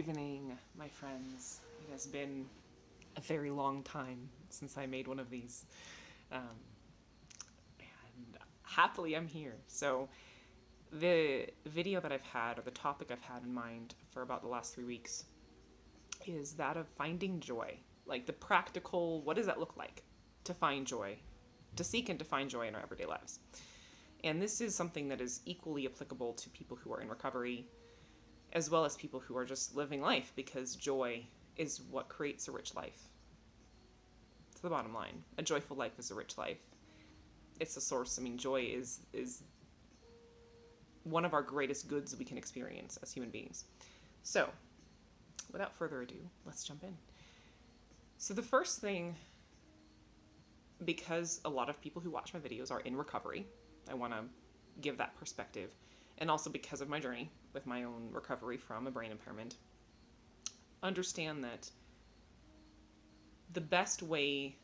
evening, my friends. It has been a very long time since I made one of these. Um, and happily, I'm here. So, the video that I've had, or the topic I've had in mind for about the last 3 weeks, is that of finding joy. Like the practical, what does that look like to find joy, to seek and to find joy in our everyday lives? And this is something that is equally applicable to people who are in recovery, as well as people who are just living life, because joy is what creates a rich life. It's the bottom line. A joyful life is a rich life. It's the source. I mean, joy is one of our greatest goods we can experience as human beings. So, without further ado, let's jump in. So the first thing, because a lot of people who watch my videos are in recovery, I want to give that perspective. And also because of my journey with my own recovery from a brain impairment, understand that the best way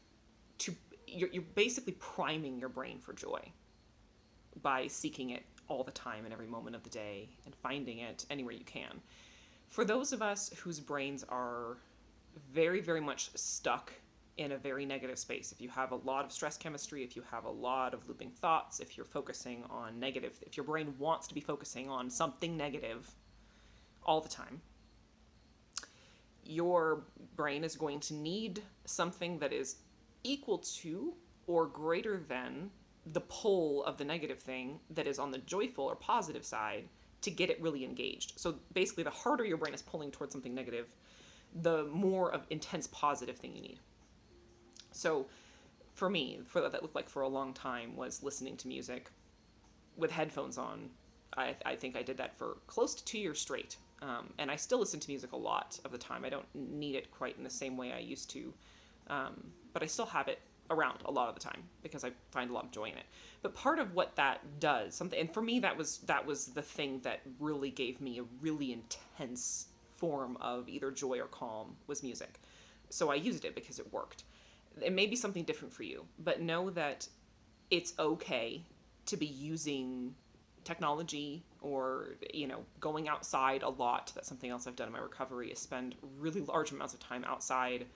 to, you're basically priming your brain for joy by seeking it all the time in every moment of the day and finding it anywhere you can. For those of us whose brains are very, very much stuck in a very negative space, if you have a lot of stress chemistry, if you have a lot of looping thoughts, if you're focusing on negative, if your brain wants to be focusing on something negative all the time, your brain is going to need something that is equal to or greater than the pull of the negative thing that is on the joyful or positive side to get it really engaged. So basically, the harder your brain is pulling towards something negative, the more of intense positive thing you need. So for me, for that looked like for a long time was listening to music with headphones on. I think I did that for close to 2 years straight. And I still listen to music a lot of the time. I don't need it quite in the same way I used to. But I still have it around a lot of the time because I find a lot of joy in it. But part of what that does, something, and for me that was the thing that really gave me a really intense form of either joy or calm, was music. So I used it because it worked. It may be something different for you, but know that it's okay to be using technology or, going outside a lot. That's something else I've done in my recovery, is spend really large amounts of time outside,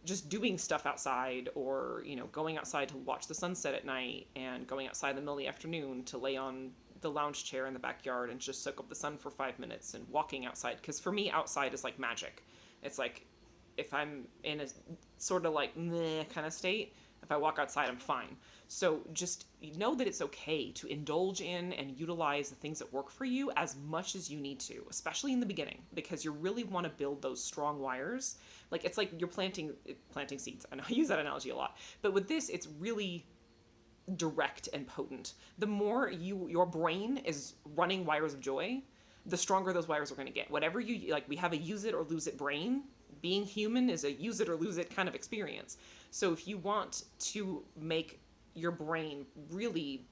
just doing stuff outside, or, going outside to watch the sunset at night, and going outside in the middle of the afternoon to lay on the lounge chair in the backyard and just soak up the sun for 5 minutes, and walking outside. Because for me, outside is like magic. It's like, if I'm in a sort of like meh kind of state, if I walk outside, I'm fine. So just know that it's okay to indulge in and utilize the things that work for you as much as you need to, especially in the beginning, because you really want to build those strong wires. Like, it's like you're planting seeds. I know I use that analogy a lot, but with this, it's really direct and potent. The more your brain is running wires of joy, the stronger those wires are going to get. Whatever you like, we have a use it or lose it brain. Being human is a use it or lose it kind of experience. So if you want to make your brain really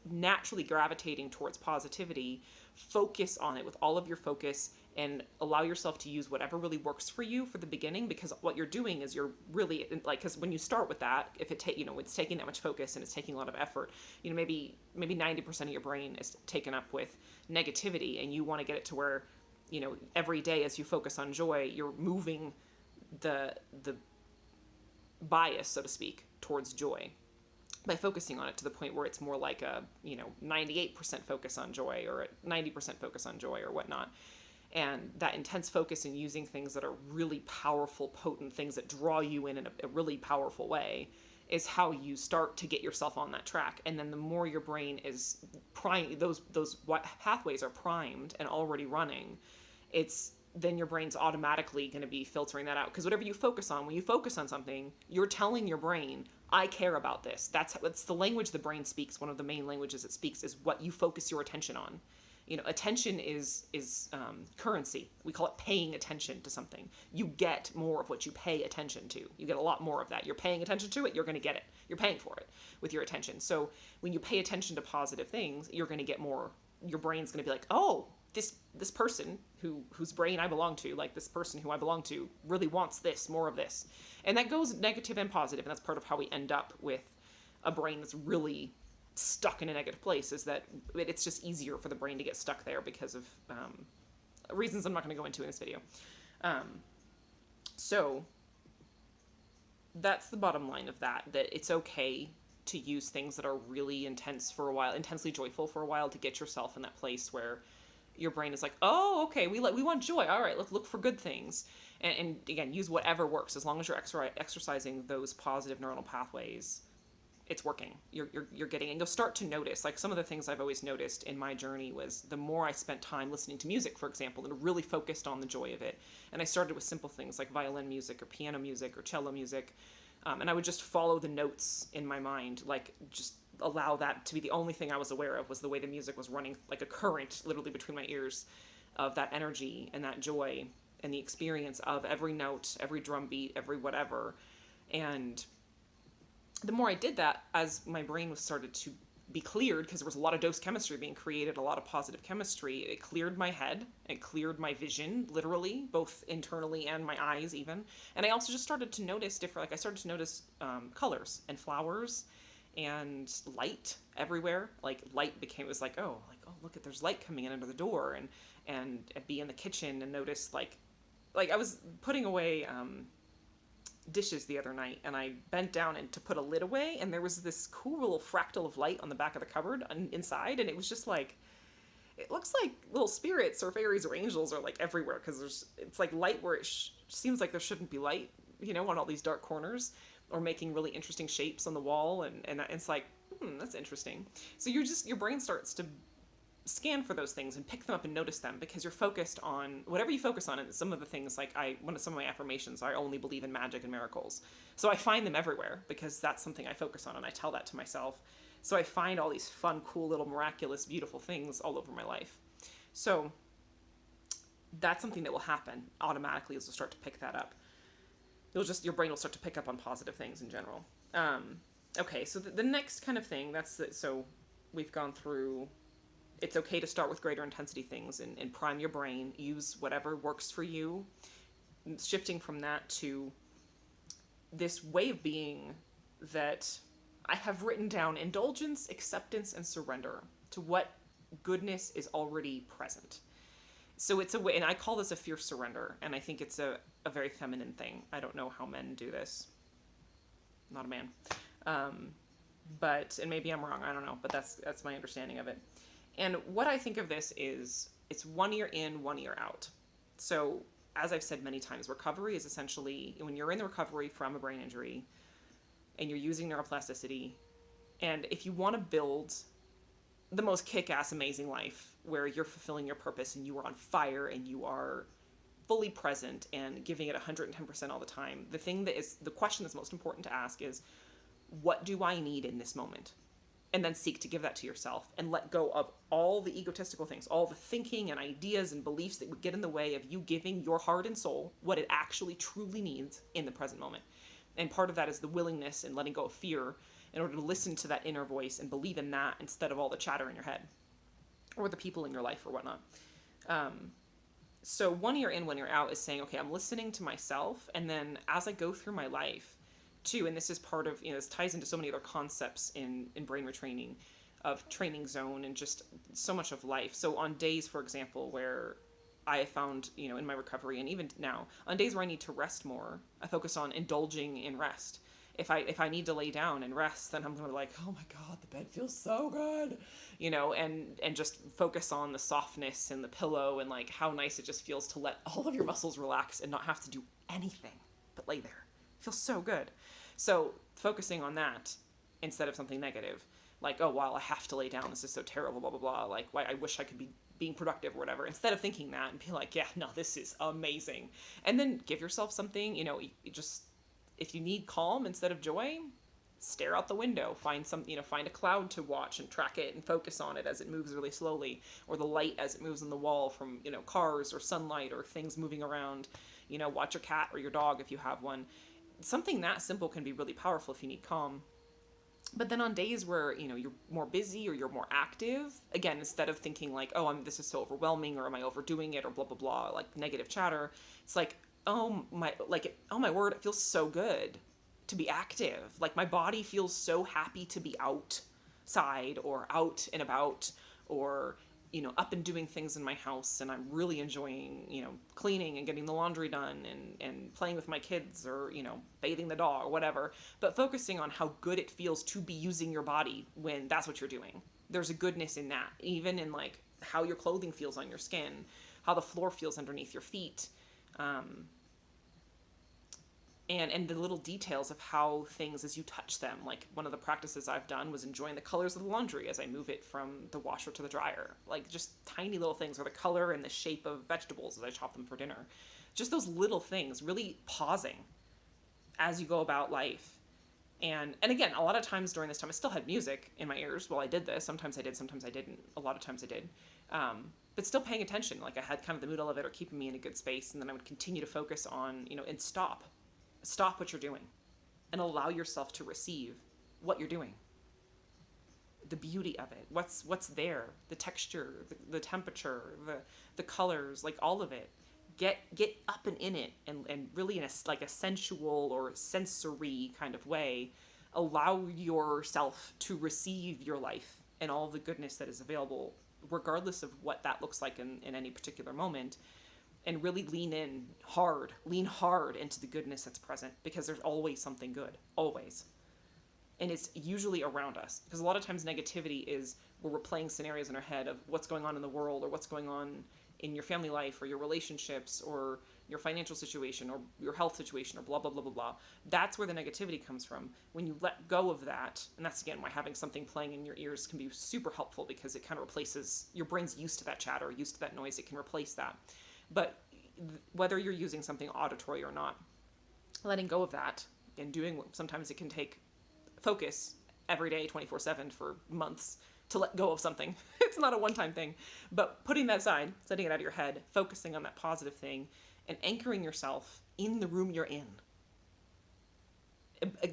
naturally gravitating towards positivity, focus on it with all of your focus and allow yourself to use whatever really works for you for the beginning, because what you're doing is you're really like, because when you start with that, if it's taking that much focus and it's taking a lot of effort, maybe 90% of your brain is taken up with negativity, and you want to get it to where, every day as you focus on joy, you're moving the bias, so to speak, towards joy by focusing on it to the point where it's more like a 98% focus on joy, or a 90% focus on joy, or whatnot. And that intense focus in using things that are really powerful, potent things that draw you in a really powerful way is how you start to get yourself on that track. And then the more your brain is primed, those pathways are primed and already running, then your brain's automatically going to be filtering that out. Because whatever you focus on, when you focus on something, you're telling your brain, I care about this. That's the language the brain speaks. One of the main languages it speaks is what you focus your attention on. Attention is currency. We call it paying attention to something. You get more of what you pay attention to. You get a lot more of that. You're paying attention to it, you're going to get it. You're paying for it with your attention. So when you pay attention to positive things, you're going to get more. Your brain's going to be like, oh, this person whose brain I belong to, like this person who I belong to, really wants this, more of this. And that goes negative and positive, and that's part of how we end up with a brain that's really stuck in a negative place, is that it's just easier for the brain to get stuck there because of reasons I'm not going to go into in this video. So that's the bottom line of that it's okay to use things that are really intense for a while, intensely joyful for a while, to get yourself in that place where your brain is like, oh, okay, we want joy. All right, let's look for good things. And again, use whatever works. As long as you're exercising those positive neuronal pathways, it's working. You're getting, and you'll start to notice, like some of the things I've always noticed in my journey was the more I spent time listening to music, for example, and really focused on the joy of it. And I started with simple things like violin music or piano music or cello music. And I would just follow the notes in my mind, like just allow that to be the only thing I was aware of, was the way the music was running like a current literally between my ears, of that energy and that joy and the experience of every note, every drum beat, every whatever. And the more I did that, as my brain was started to be cleared, because there was a lot of dose chemistry being created, a lot of positive chemistry, it cleared my head, it cleared my vision, literally, both internally and my eyes even. And I also just started to notice different, like I started to notice colors and flowers and light everywhere. Like light became, it was like, oh, look at, there's light coming in under the door, and be in the kitchen and notice like I was putting away dishes the other night, and I bent down and to put a lid away, and there was this cool little fractal of light on the back of the cupboard inside, and it was just like, it looks like little spirits or fairies or angels are like everywhere, because it's like light where it seems like there shouldn't be light, on all these dark corners, or making really interesting shapes on the wall, and it's like, that's interesting. So your brain starts to scan for those things and pick them up and notice them, because you're focused on whatever you focus on. And some of the things, like one of some of my affirmations, I only believe in magic and miracles. So I find them everywhere because that's something I focus on, and I tell that to myself. So I find all these fun, cool, little miraculous, beautiful things all over my life. So that's something that will happen automatically as you start to pick that up. Your brain will start to pick up on positive things in general. Okay, so the next kind of thing, so we've gone through, it's okay to start with greater intensity things and prime your brain, use whatever works for you. Shifting from that to this way of being that I have written down: indulgence, acceptance, and surrender to what goodness is already present. So it's a way, and I call this a fierce surrender, and I think it's a very feminine thing. I don't know how men do this. I'm not a man. And maybe I'm wrong, I don't know, but that's my understanding of it. And what I think of this is, it's 1 year in, 1 year out. So, as I've said many times, recovery is essentially when you're in the recovery from a brain injury and you're using neuroplasticity, and if you want to build the most kick-ass amazing life where you're fulfilling your purpose and you are on fire and you are fully present and giving it 110% all the time, the question that's most important to ask is, what do I need in this moment? And then seek to give that to yourself, and let go of all the egotistical things, all the thinking and ideas and beliefs that would get in the way of you giving your heart and soul what it actually truly needs in the present moment. And part of that is the willingness and letting go of fear in order to listen to that inner voice and believe in that instead of all the chatter in your head or the people in your life or whatnot. So 1 year in, 1 year out is saying, okay, I'm listening to myself, and then as I go through my life, too, and this is part of, this ties into so many other concepts in brain retraining, of training zone and just so much of life. So on days, for example, where I have found, in my recovery, and even now, on days where I need to rest more, I focus on indulging in rest. If I need to lay down and rest, then I'm going to be like, oh my God, the bed feels so good, and just focus on the softness and the pillow and like how nice it just feels to let all of your muscles relax and not have to do anything but lay there. It feels so good. So focusing on that instead of something negative, like, oh, wow, I have to lay down, this is so terrible, blah, blah, blah, like, why, I wish I could be being productive or whatever, instead of thinking that and be like, yeah, no, this is amazing. And then give yourself something, you just, if you need calm instead of joy, stare out the window, find a cloud to watch and track it and focus on it as it moves really slowly, or the light as it moves on the wall from, cars or sunlight or things moving around, watch your cat or your dog if you have one. Something that simple can be really powerful if you need calm. But then on days where, you're more busy or you're more active, again, instead of thinking like, oh, this is so overwhelming, or am I overdoing it, or blah, blah, blah, like negative chatter, it's like, oh my word, it feels so good to be active. Like my body feels so happy to be outside or out and about, or up and doing things in my house, and I'm really enjoying, cleaning and getting the laundry done, and playing with my kids, or, bathing the dog or whatever, but focusing on how good it feels to be using your body when that's what you're doing. There's a goodness in that, even in like how your clothing feels on your skin, how the floor feels underneath your feet. And the little details of how things as you touch them. Like one of the practices I've done was enjoying the colors of the laundry as I move it from the washer to the dryer. Like just tiny little things, or the color and the shape of vegetables as I chop them for dinner. Just those little things, really pausing as you go about life. And again, a lot of times during this time, I still had music in my ears while I did this. Sometimes I did, sometimes I didn't. A lot of times I did. But still paying attention. Like I had kind of the mood elevator keeping me in a good space, and then I would continue to focus on, and stop what you're doing and allow yourself to receive what you're doing, the beauty of it, what's there, the texture, the temperature, the colors, like all of it. Get up and in it, and really in a sensual or sensory kind of way, allow yourself to receive your life and all the goodness that is available, regardless of what that looks like in any particular moment. And really lean hard into the goodness that's present, because there's always something good, always. And it's usually around us, because a lot of times negativity is where we're playing scenarios in our head of what's going on in the world, or what's going on in your family life, or your relationships, or your financial situation, or your health situation, or blah, blah, blah, blah, blah. That's where the negativity comes from. When you let go of that, and that's again why having something playing in your ears can be super helpful, because it kind of replaces, your brain's used to that chatter, used to that noise, it can replace that. But whether you're using something auditory or not, letting go of that and doing what sometimes it can take focus every day, 24/7 for months to let go of something. It's not a one-time thing, but putting that aside, setting it out of your head, focusing on that positive thing, and anchoring yourself in the room you're in,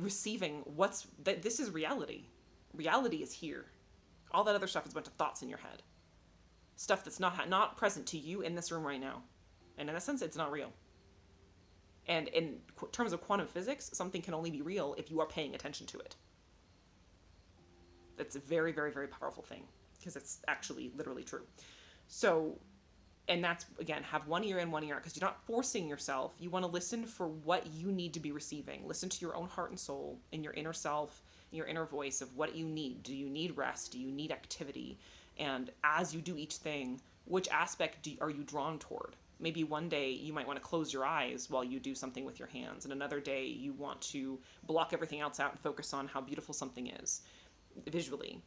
receiving this is reality. Reality is here. All that other stuff is a bunch of thoughts in your head. Stuff that's not present to you in this room right now. And in a sense, it's not real. And in terms of quantum physics, something can only be real if you are paying attention to it. That's a very, very, very powerful thing, because it's actually literally true. So, and that's, again, have one ear in, one ear out, because you're not forcing yourself. You want to listen for what you need to be receiving. Listen to your own heart and soul, and your inner self, your inner voice of what you need. Do you need rest? Do you need activity? And as you do each thing, which aspect are you drawn toward? Maybe one day you might want to close your eyes while you do something with your hands, and another day you want to block everything else out and focus on how beautiful something is visually.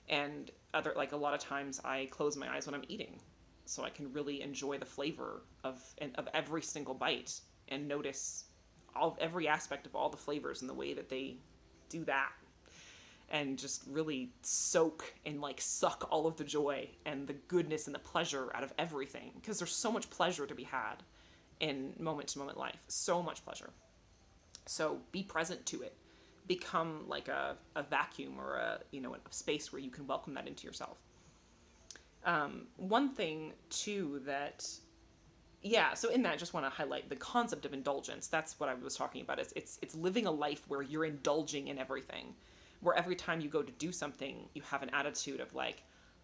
And a lot of times I close my eyes when I'm eating, so I can really enjoy the flavor of every single bite, and notice every aspect of all the flavors and the way that they do that, and just really soak and suck all of the joy and the goodness and the pleasure out of everything, because there's so much pleasure to be had in moment to moment life, so much pleasure. So be present to it. Become like a vacuum, or a space where you can welcome that into yourself. One thing too so in that, I just want to highlight the concept of indulgence. That's what I was talking about. It's living a life where you're indulging in everything, where every time you go to do something, you have an attitude of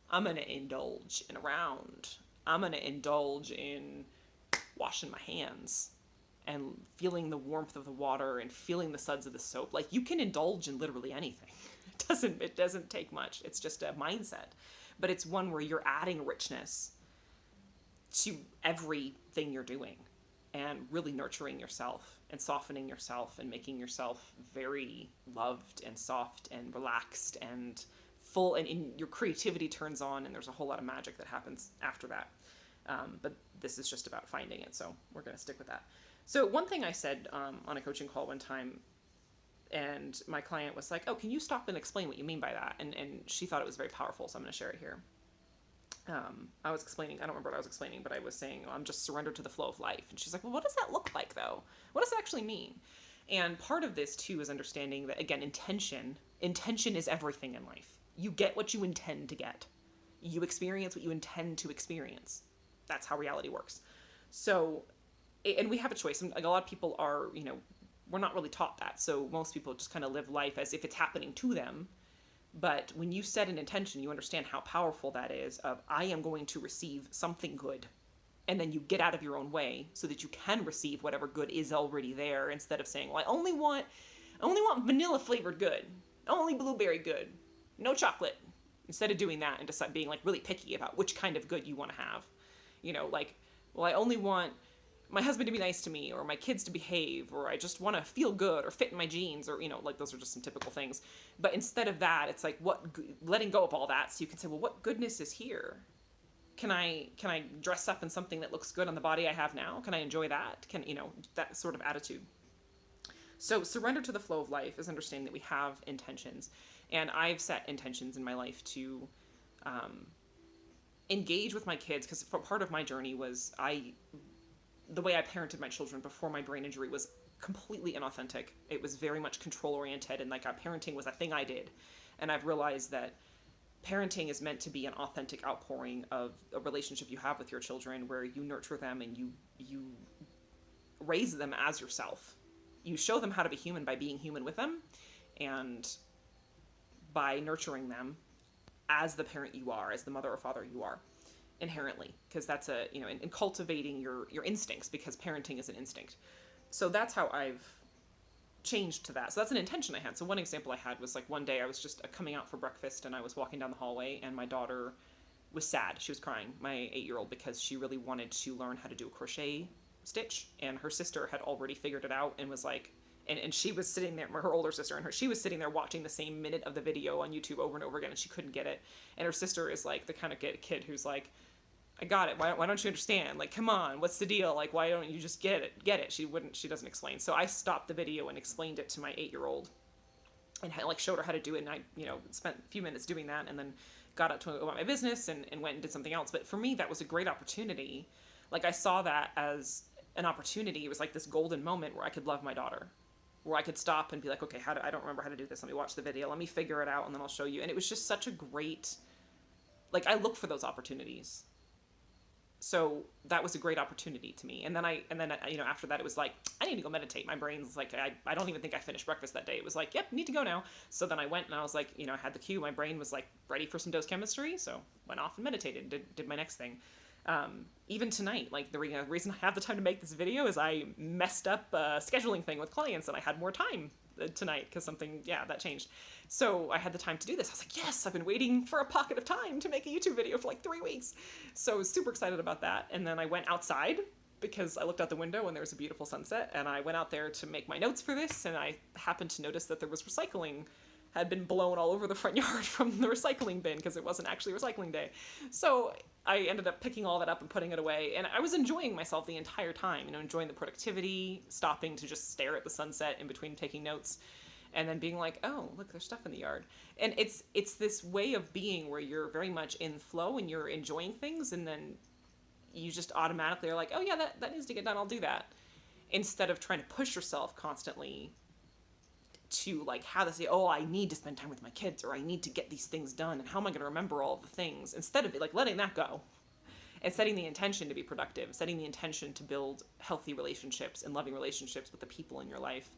I'm going to indulge in a round. I'm going to indulge in washing my hands and feeling the warmth of the water and feeling the suds of the soap. You can indulge in literally anything. It doesn't take much. It's just a mindset. But it's one where you're adding richness to everything you're doing, and really nurturing yourself and softening yourself and making yourself very loved and soft and relaxed and full, and your creativity turns on, and there's a whole lot of magic that happens after that. But this is just about finding it, so we're going to stick with that. So one thing I said on a coaching call one time, and my client was like, oh, can you stop and explain what you mean by that? And she thought it was very powerful, so I'm going to share it here. I was explaining, I don't remember what I was explaining, but I was saying, I'm just surrendered to the flow of life. And she's like, well, what does that look like though? What does it actually mean? And part of this too is understanding that, again, intention is everything in life. You get what you intend to get. You experience what you intend to experience. That's how reality works. So, and we have a choice. A lot of people are, we're not really taught that. So most people just kind of live life as if it's happening to them. But when you set an intention, you understand how powerful that is of, I am going to receive something good. And then you get out of your own way so that you can receive whatever good is already there, instead of saying, well, I only want vanilla flavored good. Only blueberry good. No chocolate. Instead of doing that and decide being like really picky about which kind of good you want to have. Like, well, I only want my husband to be nice to me, or my kids to behave, or I just want to feel good or fit in my jeans, or like those are just some typical things. But instead of that, it's like letting go of all that, so you can say, well, what goodness is here? Can I dress up in something that looks good on the body I have now? Can I enjoy that? That sort of attitude. So surrender to the flow of life is understanding that we have intentions, and I've set intentions in my life to engage with my kids, because part of my journey was the way I parented my children before my brain injury was completely inauthentic. It was very much control oriented, and like parenting was a thing I did. And I've realized that parenting is meant to be an authentic outpouring of a relationship you have with your children, where you nurture them and you raise them as yourself. You show them how to be human by being human with them, and by nurturing them as the parent you are, as the mother or father you are, inherently, because that's in cultivating your instincts, because parenting is an instinct. So that's how I've changed to that. So that's an intention I had. So one example I had was like one day I was just coming out for breakfast, and I was walking down the hallway, and my daughter was sad. She was crying, my 8-year-old, because she really wanted to learn how to do a crochet stitch, and her sister had already figured it out and was like, and she was sitting there, her older sister and she was sitting there watching the same minute of the video on YouTube over and over again, and she couldn't get it. And her sister is like the kind of kid who's like, I got it. Why don't you understand? Like, come on, what's the deal? Like, why don't you just get it? She doesn't explain. So I stopped the video and explained it to my 8-year-old, and like showed her how to do it. And I, spent a few minutes doing that, and then got up to go about my business and went and did something else. But for me, that was a great opportunity. Like, I saw that as an opportunity. It was like this golden moment where I could love my daughter, where I could stop and be like, okay, I don't remember how to do this. Let me watch the video. Let me figure it out, and then I'll show you. And it was just such a great, like, I look for those opportunities. So that was a great opportunity to me. And then after that, it was like, I need to go meditate. My brain's like, I don't even think I finished breakfast that day. It was like, yep, need to go now. So then I went, and I was like, I had the cue. My brain was like ready for some dose chemistry. So went off and meditated, did my next thing. Even tonight, like the reason I have the time to make this video is I messed up a scheduling thing with clients, and I had more time tonight because that changed. So I had the time to do this. I was like, yes, I've been waiting for a pocket of time to make a YouTube video for like 3 weeks. So I was super excited about that. And then I went outside because I looked out the window and there was a beautiful sunset, and I went out there to make my notes for this, and I happened to notice that there was recycling had been blown all over the front yard from the recycling bin, because it wasn't actually recycling day. So I ended up picking all that up and putting it away, and I was enjoying myself the entire time, enjoying the productivity, stopping to just stare at the sunset in between taking notes, and then being like, oh, look, there's stuff in the yard. And it's this way of being where you're very much in flow and you're enjoying things, and then you just automatically are like, oh yeah, that needs to get done, I'll do that. Instead of trying to push yourself constantly to like how to say, oh, I need to spend time with my kids, or I need to get these things done, and how am I going to remember all the things, instead of like letting that go and setting the intention to be productive, setting the intention to build healthy relationships and loving relationships with the people in your life,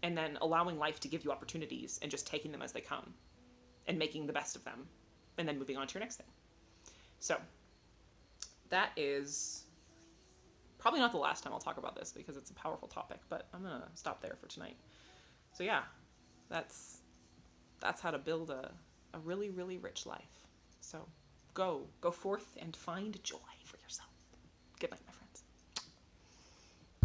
and then allowing life to give you opportunities and just taking them as they come and making the best of them, and then moving on to your next thing. So that is probably not the last time I'll talk about this, because it's a powerful topic, but I'm going to stop there for tonight. So yeah, that's how to build a really, really rich life. So go forth and find joy for yourself. Good night.